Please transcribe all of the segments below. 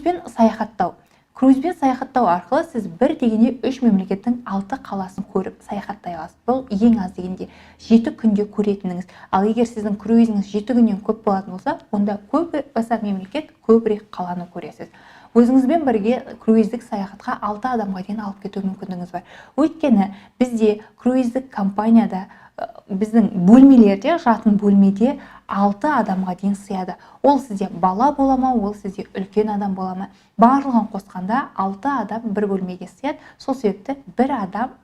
Круизбен саяхаттау. Круизбен саяхаттау арқылы сіз бір дегенде 3 мемлекеттің 6 қаласын көріп саяхаттай аласыз. Бұл ең аз дегенде 7 күнде көретініңіз. Ал егер сіздің круизіңіз 7 күннен көп болатын болса, онда көп баса мемлекет, көбірек қаланы көресіз. Өзіңізбен бірге круиздік саяхатқа 6 адамға дейін алып кету мүмкіндігіңіз бар. Өйткені бізде круиздік компанияда біздің бөлмелерде, жатын бөлмеде 6 адамға дейін сыяды. Ол сізде бала бола ма, ол сізде үлкен адам бола ма? Барлығын қосқанда 6 адам бір бөлмеге сыяды. Сол себепті бір адам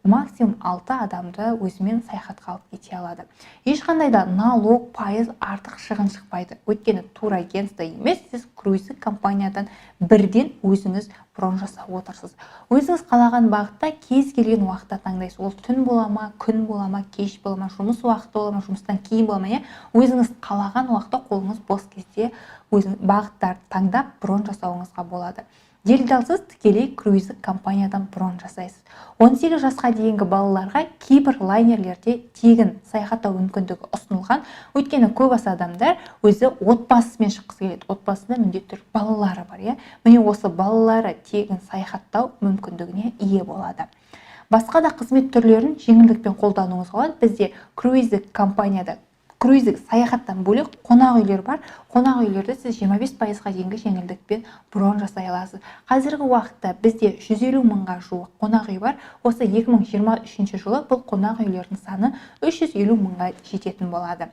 максимум 6 адамды өзімен саяхатқа алып кете алады. Ешқандай да налог, пайыз артық шығын шықпайды. Өйткені турагентство емес, сіз круиздік компаниядан бірден өзіңіз брон жасап отырсыз. Өзіңіз қалаған бағытта кез келген уақытта таңдайсыз. Ол түн бола ма, күн бола ма, кеш бола ма, жұмыс уақыты бола ма, жұмыстан кейін бола ма, өзіңіз қалаған уақытта қолыңыз бос кезде бағыттарды таңдап брон жасауыңызға болады. Делдалсыз тікелей круиздік компаниядан брон жасайсыз. 18 жасқа дейінгі балаларға кейбір лайнерлерде тегін саяхаттау мүмкіндігі ұсынылған. Өйткені көп адамдар өзі отбасымен шыққысы келеді. Отбасында міндетті түрде балалары бар, Міне осы балалары тегін саяхаттау мүмкіндігіне ие болады. Басқа да қызмет түрлерін жеңілдікпен қолдануыңыз болады. Бізде круиздік компанияда круиздік саяхаттан бөлек қонақ үйлер бар. Қонақ үйлерді сіз 25%-ға дейінгі жеңілдікпен брон жасай аласыз. Қазіргі уақытта бізде 150 мыңға жуық қонақ үй бар. Осы 2023 жылы бұл қонақ үйлердің саны 350 мыңға жететін болады.